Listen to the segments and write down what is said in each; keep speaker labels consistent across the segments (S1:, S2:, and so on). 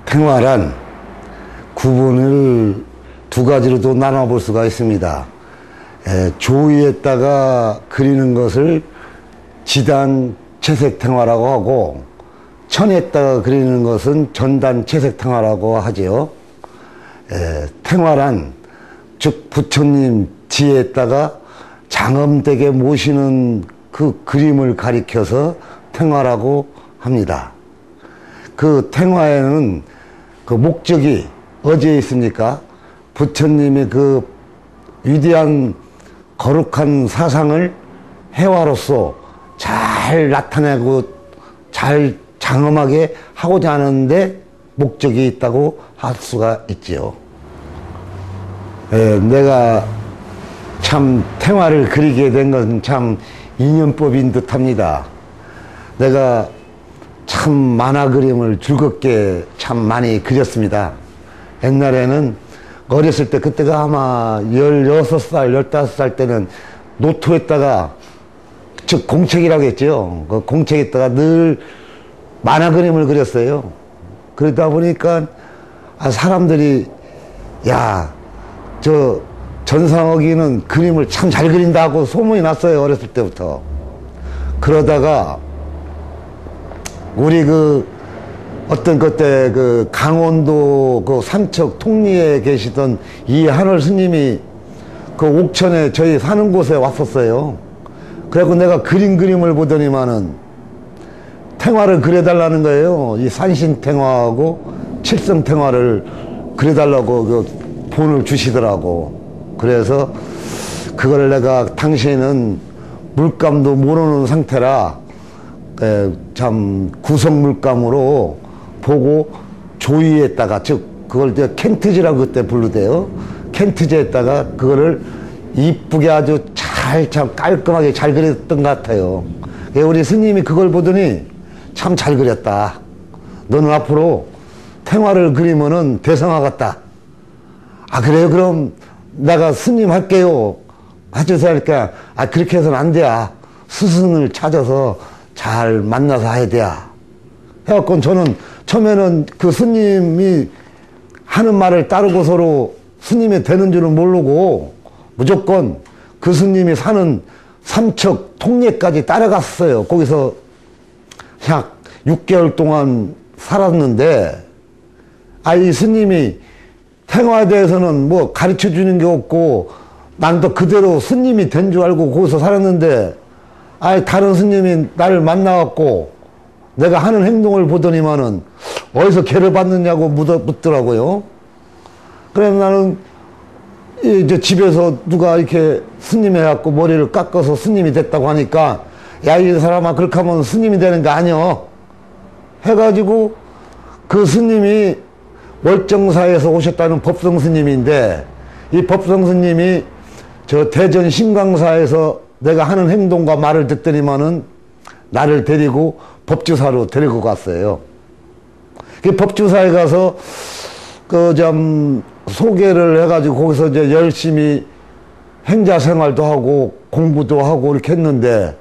S1: 탱화란 구분을 두 가지로도 나눠볼 수가 있습니다. 조위에다가 그리는 것을 지단 채색 탱화라고 하고, 천에다가 그리는 것은 전단 채색 탱화라고 하지요. 탱화란 즉 부처님 지에다가 장엄되게 모시는 그 그림을 가리켜서 탱화라고 합니다. 그 탱화에는 그 목적이 어디에 있습니까? 부처님의 그 위대한 거룩한 사상을 해화로서 잘 나타내고 잘 장엄하게 하고자 하는데 목적이 있다고 할 수가 있지요. 내가 참 탱화를 그리게 된 건 참 인연법인 듯 합니다. 내가 참 만화 그림을 즐겁게 참 많이 그렸습니다. 옛날에는 어렸을 때, 그때가 아마 16살, 15살 때는 노트에다가, 즉 공책이라고 했죠. 그 공책에다가 늘 만화 그림을 그렸어요. 그러다 보니까 사람들이, 야, 저 전상욱이는 그림을 참 잘 그린다고 소문이 났어요. 어렸을 때부터. 그러다가 우리 어떤 그때 강원도 삼척 통리에 계시던 이한월 스님이 옥천에 저희 사는 곳에 왔었어요. 그래갖고 내가 그림을 보더니만은 탱화를 그려달라는 거예요. 이 산신 탱화하고 칠성 탱화를 그려달라고 돈을 주시더라고. 그래서 그걸 내가 당시에는 물감도 모르는 상태라 참 구성 물감으로 보고 조이에다가, 즉 그걸 켄트지라고 그때 부르대요. 켄트지에다가 그거를 이쁘게 아주 참 깔끔하게 잘 그렸던 것 같아요. 우리 스님이 그걸 보더니 참 잘 그렸다. 너는 앞으로 탱화를 그리면은 대성화 같다. 아, 그래요? 그럼 내가 스님 할게요. 하셔서 하니까, 그렇게 해서는 안 돼. 스승을 찾아서 잘 만나서 해야 돼. 해갖고 저는 처음에는 그 스님이 하는 말을 따르고 서로 스님이 되는 줄은 모르고 무조건 그 스님이 사는 삼척 통례까지 따라갔어요. 거기서 약 6개월 동안 살았는데, 이 스님이 탱화에 대해서는 뭐 가르쳐 주는 게 없고, 난도 그대로 스님이 된 줄 알고 거기서 살았는데, 다른 스님이 나를 만나갖고 내가 하는 행동을 보더니만은 어디서 개를 받느냐고 묻더라고요. 그래서 나는 이제 집에서 누가 이렇게 스님 해갖고 머리를 깎아서 스님이 됐다고 하니까, 야, 이 사람아, 그렇게 하면 스님이 되는 거 아니여. 해가지고 그 스님이 월정사에서 오셨다는 법성 스님인데, 이 법성 스님이 저 대전 신광사에서 내가 하는 행동과 말을 듣더니만은 나를 데리고 법주사로 데리고 갔어요. 그 법주사에 가서 소개를 해가지고 거기서 이제 열심히 행자 생활도 하고 공부도 하고 이렇게 했는데,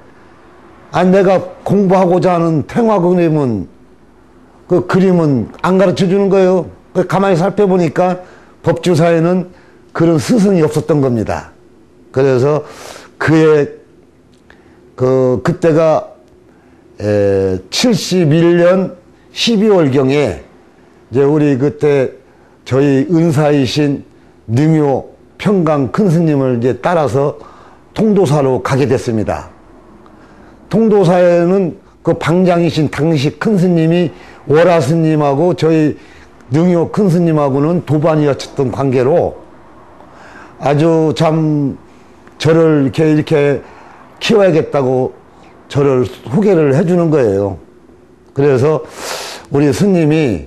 S1: 내가 공부하고자 하는 탱화 그림은, 그 그림은 안 가르쳐 주는 거예요. 가만히 살펴보니까 법주사에는 그런 스승이 없었던 겁니다. 그래서 그때가 71년 12월경에 이제 우리 그때 저희 은사이신 능요 평강 큰 스님을 이제 따라서 통도사로 가게 됐습니다. 통도사에는 그 방장이신 당시 큰 스님이 월화 스님하고 저희 능요 큰 스님하고는 도반이었던 관계로 아주 참 저를 이렇게 키워야겠다고 저를 소개를 해주는 거예요. 그래서 우리 스님이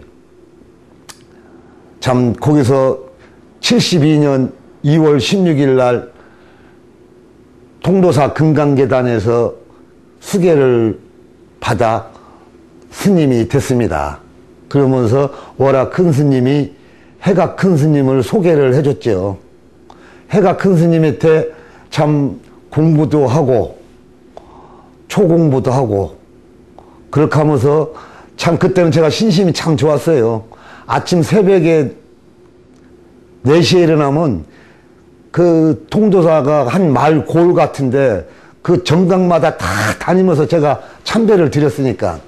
S1: 참 거기서 72년 2월 16일 날 통도사 금강계단에서 수계를 받아 스님이 됐습니다. 그러면서 월화 큰 스님이 해가 큰 스님을 소개를 해줬죠. 해가 큰 스님한테 참 공부도 하고 초공부도 하고 그렇게 하면서 참 그때는 제가 신심이 참 좋았어요. 아침 새벽에 4시에 일어나면 그 통도사가 한 마을 골 같은데 그 정당마다 다 다니면서 제가 참배를 드렸으니까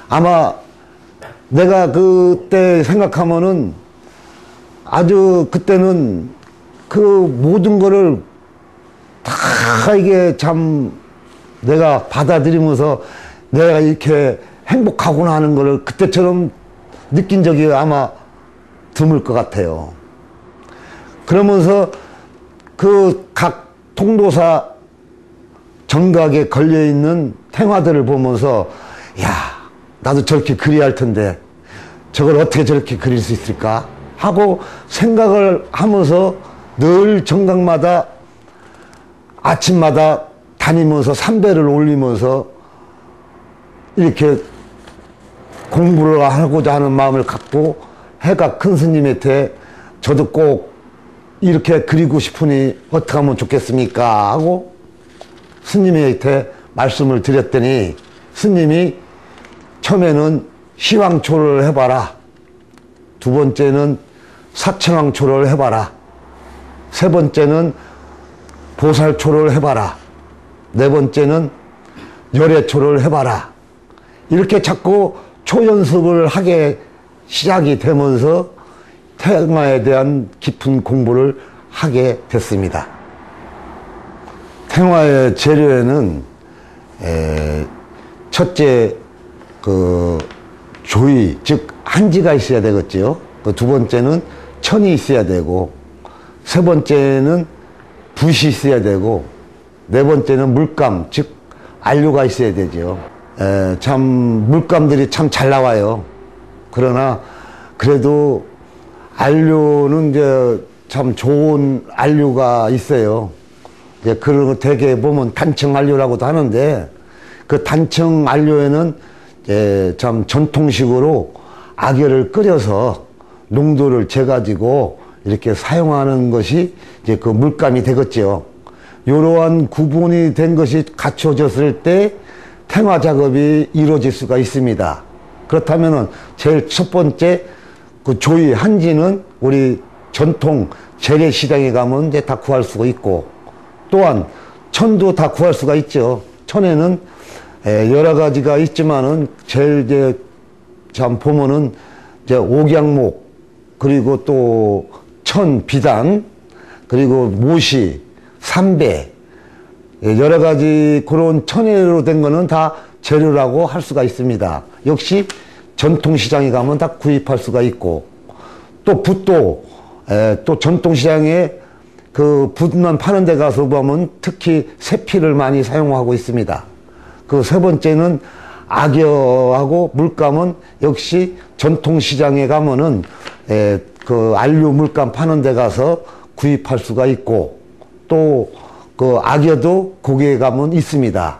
S1: 아마 내가 그때 생각하면은 아주 그때는 그 모든 거를 다 이게 참 내가 받아들이면서 내가 이렇게 행복하구나 하는 거를 그때처럼 느낀 적이 아마 드물 것 같아요. 그러면서 그 각 통도사 정각에 걸려있는 탱화들을 보면서 야, 나도 저렇게 그려야 할 텐데 저걸 어떻게 저렇게 그릴 수 있을까 하고 생각을 하면서 늘 정각마다 아침마다 다니면서 삼배를 올리면서 이렇게 공부를 하고자 하는 마음을 갖고 해가 큰 스님한테 저도 꼭 이렇게 그리고 싶으니 어떻게 하면 좋겠습니까 하고 스님한테 말씀을 드렸더니 스님이 처음에는 시황초를 해봐라, 두 번째는 사천왕초를 해봐라, 세 번째는 보살초를 해봐라, 네 번째는 열애초를 해봐라, 이렇게 자꾸 초연습을 하게 시작이 되면서 탱화에 대한 깊은 공부를 하게 됐습니다. 탱화의 재료에는 첫째 그 조의, 즉 한지가 있어야 되겠죠. 그 두 번째는 천이 있어야 되고, 세 번째는 붓이 있어야 되고, 네 번째는 물감, 즉 안료가 있어야 되죠. 참 물감들이 참 잘 나와요. 그러나 그래도 안료는 이제 참 좋은 안료가 있어요. 이제 그런 거 되게 보면 단청 안료라고도 하는데 그 단청 안료에는 이제 참 전통식으로 악열을 끓여서 농도를 재가지고 이렇게 사용하는 것이 이제 그 물감이 되겠죠. 이러한 구분이 된 것이 갖춰졌을 때 탱화 작업이 이루어질 수가 있습니다. 그렇다면은 제일 첫 번째 그 조의 한지는 우리 전통 재래시장에 가면 이제 다 구할 수가 있고, 또한 천도 다 구할 수가 있죠. 천에는 여러 가지가 있지만은 제일 이제 참 보면은 이제 옥양목, 그리고 또 천 비단, 그리고 모시, 삼배, 여러 가지 그런 천혜로 된 거는 다 재료라고 할 수가 있습니다. 역시 전통시장에 가면 다 구입할 수가 있고, 또 붓도 또 전통시장에 그 붓만 파는 데 가서 보면 특히 세피를 많이 사용하고 있습니다. 그 세 번째는 악여하고 물감은 역시 전통시장에 가면은 그 안료 물감 파는 데 가서 구입할 수가 있고, 또 그 악여도 거기에 가면 있습니다.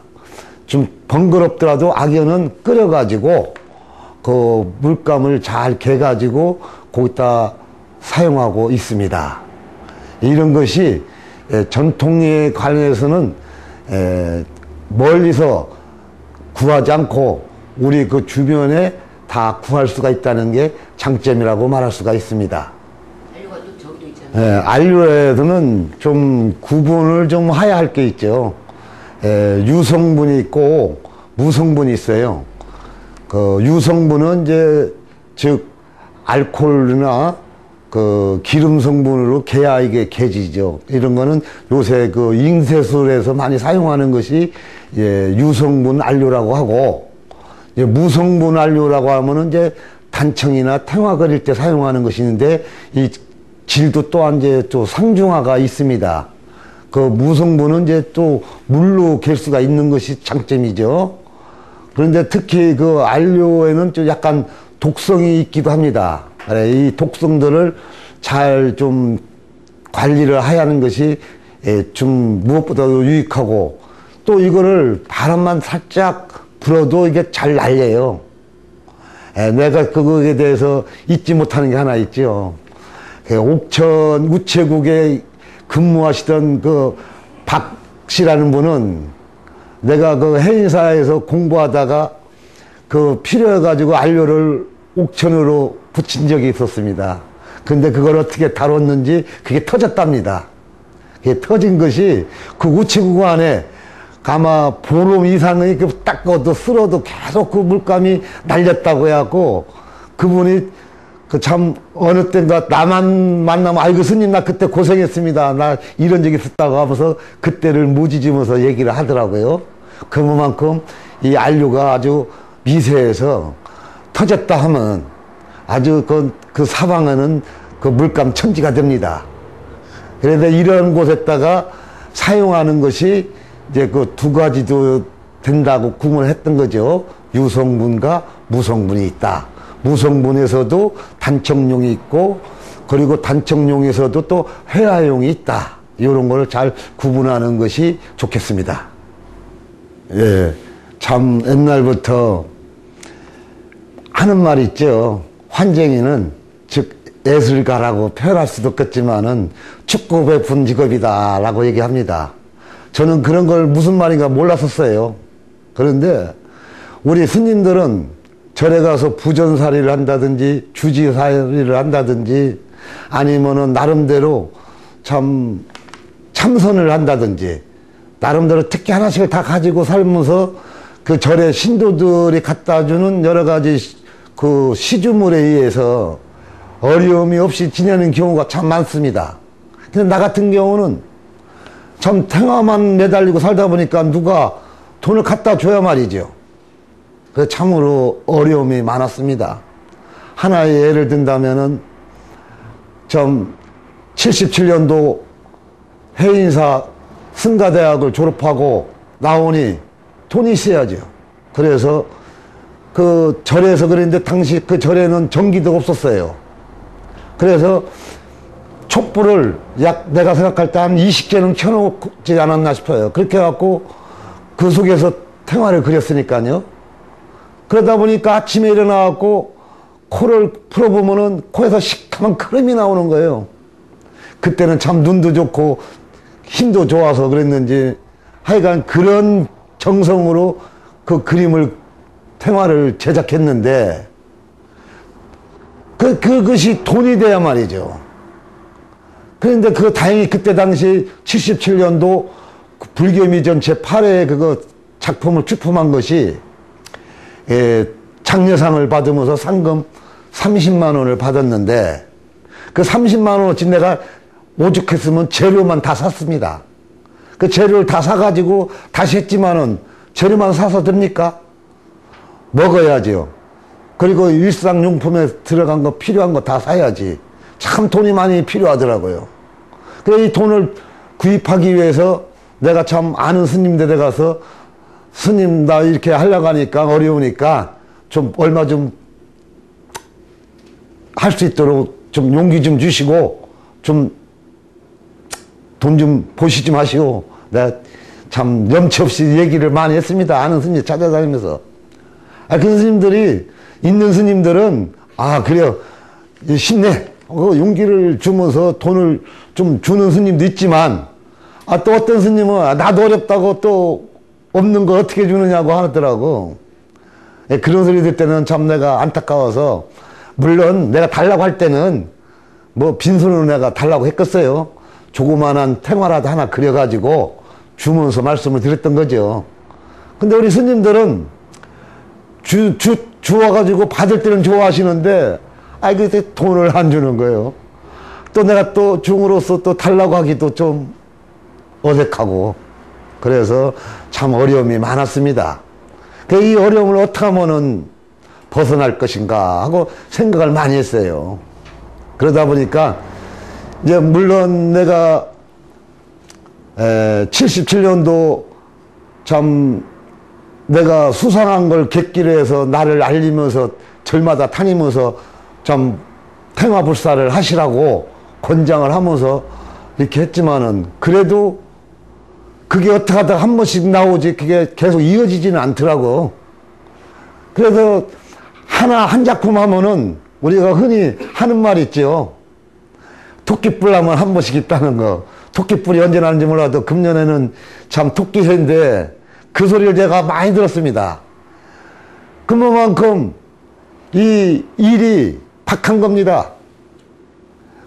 S1: 좀 번거롭더라도 악여는 끓여가지고 그 물감을 잘 개가지고 거기다 사용하고 있습니다. 이런 것이 전통에 관해서는 멀리서 구하지 않고 우리 그 주변에 다 구할 수가 있다는 게 장점이라고 말할 수가 있습니다. 안료에서는 좀 구분을 좀 해야 할 게 있죠. 유성분이 있고 무성분이 있어요. 그 유성분은 이제 즉 알코올이나 그 기름 성분으로 개야 이게 개지죠. 이런 거는 요새 그 잉세술에서 많이 사용하는 것이 유성분 안료라고 하고, 무성분 안료라고 하면은 이제 단청이나 탱화 그릴 때 사용하는 것이 있는데 이 질도 또한 이제 또 상중하가 있습니다. 그 무성분은 이제 또 물로 갤 수가 있는 것이 장점이죠. 그런데 특히 그 안료에는 좀 약간 독성이 있기도 합니다. 이 독성들을 잘 좀 관리를 해야 하는 것이 좀 무엇보다도 유익하고, 또 이거를 바람만 살짝 불어도 이게 잘 날려요. 내가 그거에 대해서 잊지 못하는 게 하나 있죠. 옥천 우체국에 근무하시던 그 박 씨라는 분은 내가 그 해인사에서 공부하다가 그 필요해가지고 안료를 옥천으로 붙인 적이 있었습니다. 근데 그걸 어떻게 다뤘는지 그게 터졌답니다. 그게 터진 것이 그 우체국 안에 아마 보름 이상의 딱 그것도 쓸어도 계속 그 물감이 날렸다고 해갖고 그분이 그 참 어느 때인가 나만 만나면 아이고 스님 나 그때 고생했습니다. 나 이런 적이 있었다고 하면서 그때를 무지지면서 얘기를 하더라고요. 그만큼 이 안료가 아주 미세해서 터졌다 하면 아주 그 사방에는 그 물감 천지가 됩니다. 그래서 이런 곳에다가 사용하는 것이 이제 그 두 가지도 된다고 구분했던 거죠. 유성분과 무성분이 있다. 무성분에서도 단청용이 있고 그리고 단청용에서도 또 회화용이 있다. 이런 걸 잘 구분하는 것이 좋겠습니다. 예, 참 옛날부터 하는 말이 있죠. 환쟁이는 즉 예술가라고 표현할 수도 없겠지만은 축구 베푼 직업이다 라고 얘기합니다. 저는 그런 걸 무슨 말인가 몰랐었어요. 그런데 우리 스님들은 절에 가서 부전살이를 한다든지 주지살이를 한다든지 아니면은 나름대로 참 참선을 한다든지 나름대로 특기 하나씩을 다 가지고 살면서 그 절에 신도들이 갖다 주는 여러 가지 그 시주물에 의해서 어려움이 없이 지내는 경우가 참 많습니다. 근데 나 같은 경우는 참 탱화만 매달리고 살다 보니까 누가 돈을 갖다 줘야 말이죠. 그래서 참으로 어려움이 많았습니다. 하나의 예를 든다면은 좀 77년도 해인사 승가대학을 졸업하고 나오니 돈이 있어야죠. 그래서 그 절에서 그랬는데 당시 그 절에는 전기도 없었어요. 그래서 촛불을 약 내가 생각할 때 한 20개는 켜놓지 않았나 싶어요. 그렇게 해갖고 그 속에서 생활을 그렸으니까요. 그러다 보니까 아침에 일어나갖고 코를 풀어보면은 코에서 시커먼 크림이 나오는 거예요. 그때는 참 눈도 좋고 힘도 좋아서 그랬는지 하여간 그런 정성으로 그 그림을 생활을 제작했는데 그것이 돈이 돼야 말이죠. 그런데 그 다행히 그때 당시 77년도 불교미전 제8회 그거 작품을 출품한 것이 장려상을 받으면서 상금 30만 원을 받았는데 그 30만 원어치 내가 오죽했으면 재료만 다 샀습니다. 그 재료를 다 사가지고 다시 했지만은 재료만 사서 됩니까? 먹어야죠. 그리고 일상용품에 들어간 거 필요한 거 다 사야지. 참 돈이 많이 필요하더라고요. 그래서 이 돈을 구입하기 위해서 내가 참 아는 스님 댁에 가서 스님 나 이렇게 하려고 하니까 어려우니까 좀 얼마 좀 할 수 있도록 좀 용기 좀 주시고 좀 돈 좀 보시 좀 하시오. 내가 참 염치 없이 얘기를 많이 했습니다. 아는 스님 찾아다니면서. 그 스님들이 있는 스님들은 그래요 힘내 용기를 주면서 돈을 좀 주는 스님도 있지만 또 어떤 스님은 나도 어렵다고 또 없는 거 어떻게 주느냐고 하더라고. 그런 소리 들 때는 참 내가 안타까워서 물론 내가 달라고 할 때는 뭐 빈손으로 내가 달라고 했겠어요. 조그만한 탱화라도 하나 그려가지고 주면서 말씀을 드렸던 거죠. 근데 우리 스님들은 주워가지고 받을 때는 좋아하시는데 그때 돈을 안 주는 거예요. 또 내가 또 중으로서 또 달라고 하기도 좀 어색하고 그래서 참 어려움이 많았습니다. 이 어려움을 어떻게 하면은 벗어날 것인가 하고 생각을 많이 했어요. 그러다 보니까 이제 물론 내가 77년도 참 내가 수상한 걸 객기로 해서 나를 알리면서 절마다 다니면서 참 탱화불사를 하시라고 권장을 하면서 이렇게 했지만은 그래도 그게 어떻게 하다가 한 번씩 나오지 그게 계속 이어지지는 않더라고. 그래서 한 작품 하면은 우리가 흔히 하는 말이 있죠. 토끼뿔 하면 한 번씩 있다는 거. 토끼뿔이 언제 나는지 몰라도 금년에는 참 토끼해인데 그 소리를 제가 많이 들었습니다. 그만큼 이 일이 박한 겁니다.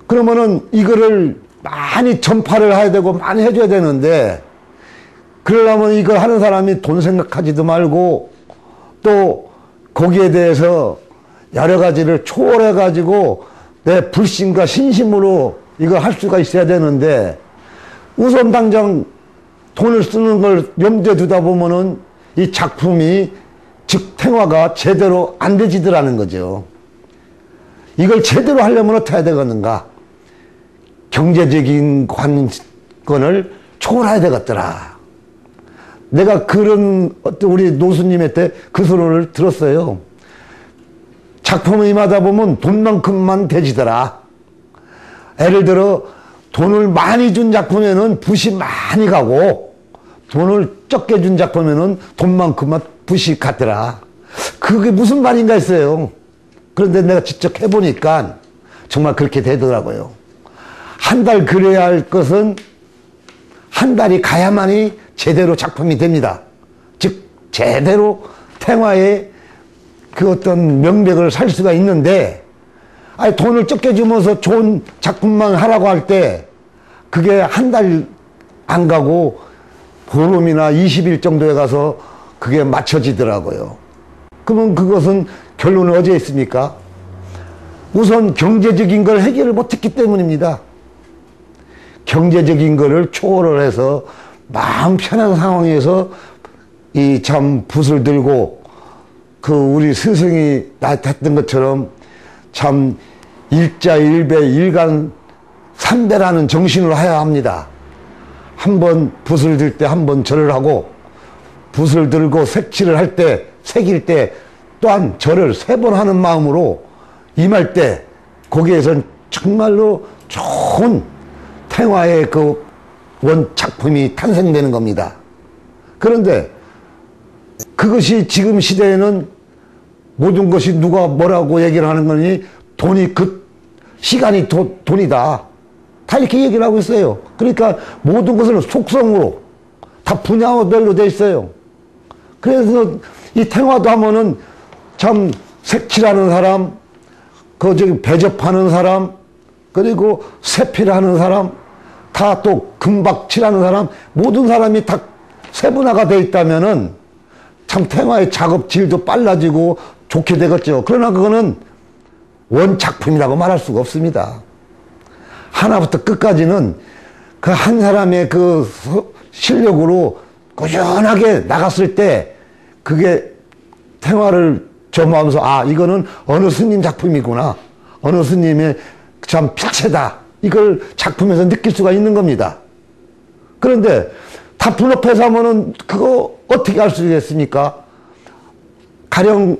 S1: 그러면은 이거를 많이 전파를 해야 되고 많이 해줘야 되는데, 그러려면 이걸 하는 사람이 돈 생각하지도 말고 또 거기에 대해서 여러 가지를 초월해가지고 내 불신과 신심으로 이걸 할 수가 있어야 되는데, 우선 당장 돈을 쓰는 걸 염두에 두다 보면은 이 작품이, 즉 탱화가 제대로 안 되지더라는 거죠. 이걸 제대로 하려면 어떻게 해야 되겠는가? 경제적인 관건을 초월해야 되겠더라. 내가 그런 우리 노수님한테 그 소리를 들었어요. 작품을 임하다 보면 돈만큼만 되지더라. 예를 들어 돈을 많이 준 작품에는 붓이 많이 가고, 돈을 적게 준 작품에는 돈만큼만 붓이 갔더라. 그게 무슨 말인가 했어요. 그런데 내가 직접 해보니까 정말 그렇게 되더라고요. 한 달 그려야 할 것은 한 달이 가야만이 제대로 작품이 됩니다. 즉 제대로 탱화의 그 어떤 명맥을 살 수가 있는데, 아니 돈을 적게 주면서 좋은 작품만 하라고 할 때 그게 한 달 안 가고 보름이나 20일 정도에 가서 그게 맞춰지더라고요. 그러면 그것은 결론은 어디에 있습니까? 우선 경제적인 걸 해결을 못했기 때문입니다. 경제적인 거를 초월을 해서 마음 편한 상황에서 이 참 붓을 들고, 그 우리 스승이 나타났던 것처럼 참 일자일배 일간삼배라는 정신으로 해야 합니다. 한번 붓을 들 때 한 번 절을 하고, 붓을 들고 색칠을 할 때, 색일 때 또한 절을 3번 하는 마음으로 임할 때 거기에선 정말로 좋은 탱화의 그 원 작품이 탄생되는 겁니다. 그런데 그것이 지금 시대에는 모든 것이 누가 뭐라고 얘기를 하는 거니, 돈이 시간이 돈이다. 다 이렇게 얘기를 하고 있어요. 그러니까 모든 것을 속성으로 다 분야별로 돼 있어요. 그래서 이 탱화도 하면은 참 색칠하는 사람, 배접하는 사람, 그리고 세필하는 사람, 다 또 금박칠하는 사람, 모든 사람이 다 세분화가 돼 있다면은 참 탱화의 작업 질도 빨라지고 좋게 되겠죠. 그러나 그거는 원작품이라고 말할 수가 없습니다. 하나부터 끝까지는 그 한 사람의 그 실력으로 꾸준하게 나갔을 때 그게 탱화를 점하면서, 아, 이거는 어느 스님 작품이구나, 어느 스님의 참 필체다, 이걸 작품에서 느낄 수가 있는 겁니다. 그런데 다 분업해서 하면은 그거 어떻게 할 수 있겠습니까? 가령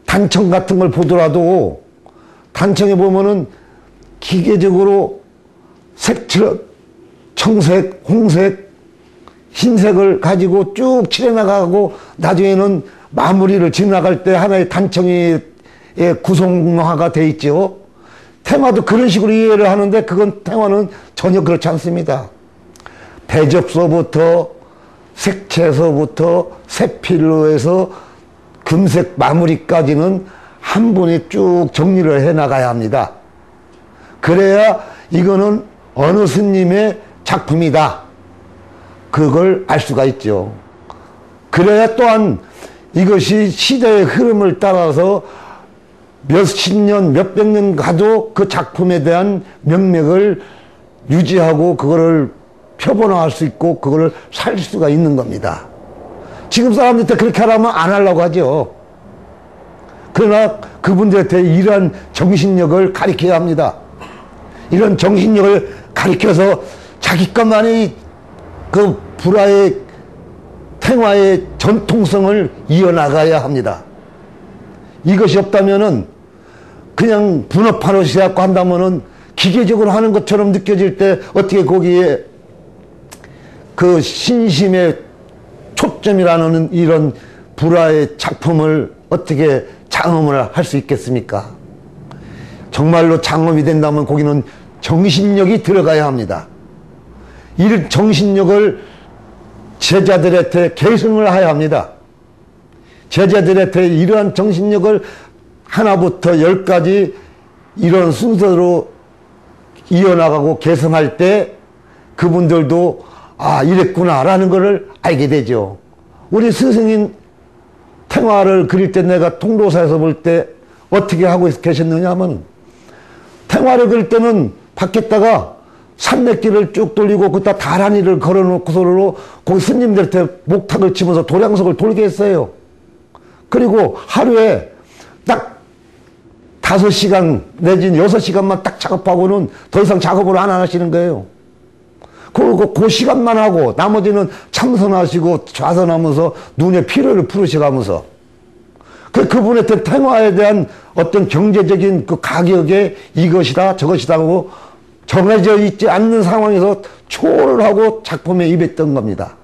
S1: 단청 같은 걸 보더라도 단청에 보면은 기계적으로 색칠, 청색, 홍색, 흰색을 가지고 쭉 칠해나가고 나중에는 마무리를 지나갈 때 하나의 단청이 구성화가 돼 있죠. 탱화도 그런 식으로 이해를 하는데 그건 탱화는 전혀 그렇지 않습니다. 배접서부터 색채서부터 색필로 해서 금색 마무리까지는 한 번에 쭉 정리를 해 나가야 합니다. 그래야 이거는 어느 스님의 작품이다, 그걸 알 수가 있죠. 그래야 또한 이것이 시대의 흐름을 따라서 몇십 년, 몇백 년 가도 그 작품에 대한 명맥을 유지하고 그거를 표본화할 수 있고 그거를 살 수가 있는 겁니다. 지금 사람들한테 그렇게 하라면 안 하려고 하죠. 그러나 그분들한테 이러한 정신력을 가르쳐야 합니다. 이런 정신력을 가르쳐서 자기 것만이 그 불화의 탱화의 전통성을 이어나가야 합니다. 이것이 없다면은 그냥 분업하는 시작고 한다면은 기계적으로 하는 것처럼 느껴질 때 어떻게 거기에 그 신심의 초점이라는 이런 불화의 작품을 어떻게 장엄을 할 수 있겠습니까? 정말로 장엄이 된다면 거기는 정신력이 들어가야 합니다. 이 정신력을 제자들한테 계승을 해야 합니다. 제자들한테 이러한 정신력을 하나부터 열까지 이런 순서로 이어나가고 개선할 때 그분들도 아, 이랬구나라는 것을 알게 되죠. 우리 스승인 탱화를 그릴 때 내가 통도사에서 볼 때 어떻게 하고 계셨느냐 하면, 탱화를 그릴 때는 밖에다가 산맥길을 쭉 돌리고 그다 다란이를 걸어놓고 서로 거기 스님들한테 목탁을 치면서 도량석을 돌게 했어요. 그리고 하루에 딱 5시간 내지는 6시간만 딱 작업하고는 더 이상 작업을 안 하시는 거예요. 그 시간만 하고 나머지는 참선하시고 좌선하면서 눈에 피로를 풀으셔가면서 그분한테 탱화에 대한 어떤 경제적인 그 가격에 이것이다 저것이다 하고 정해져 있지 않는 상황에서 초월을 하고 작품에 입했던 겁니다.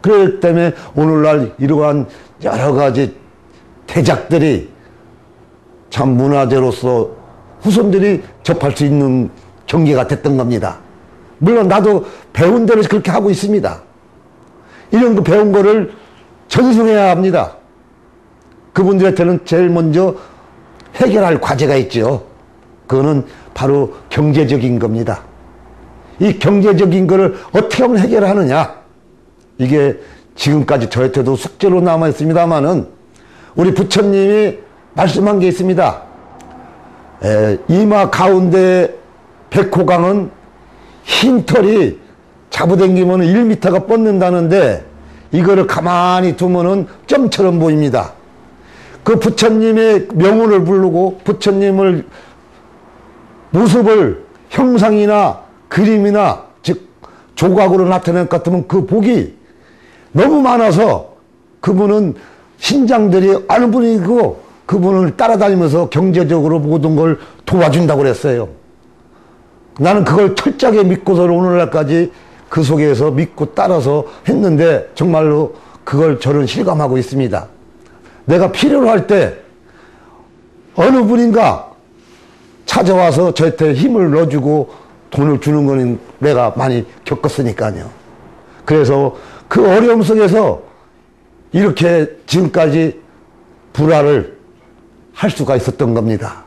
S1: 그렇기 때문에 오늘날 이러한 여러 가지 대작들이 참 문화재로서 후손들이 접할 수 있는 경계가 됐던 겁니다. 물론 나도 배운 대로 그렇게 하고 있습니다. 이런 그 배운 거를 전승해야 합니다. 그분들한테는 제일 먼저 해결할 과제가 있죠. 그거는 바로 경제적인 겁니다. 이 경제적인 거를 어떻게 하면 해결하느냐, 이게 지금까지 저한테도 숙제로 남아 있습니다만은 우리 부처님이 말씀한 게 있습니다. 이마 가운데 백호강은 흰 털이 잡아당기면 1m가 뻗는다는데 이거를 가만히 두면은 점처럼 보입니다. 그 부처님의 명운을 부르고 부처님을 모습을 형상이나 그림이나 즉 조각으로 나타낸 것 같으면 그 복이 너무 많아서 그분은 신장들이 어느 분이고 그분을 따라다니면서 경제적으로 모든 걸 도와준다고 그랬어요. 나는 그걸 철저하게 믿고서 오늘날까지 그 속에서 믿고 따라서 했는데 정말로 그걸 저는 실감하고 있습니다. 내가 필요로 할 때 어느 분인가 찾아와서 저한테 힘을 넣어주고 돈을 주는 거는 내가 많이 겪었으니까요. 그래서 그 어려움 속에서 이렇게 지금까지 불화를 할 수가 있었던 겁니다.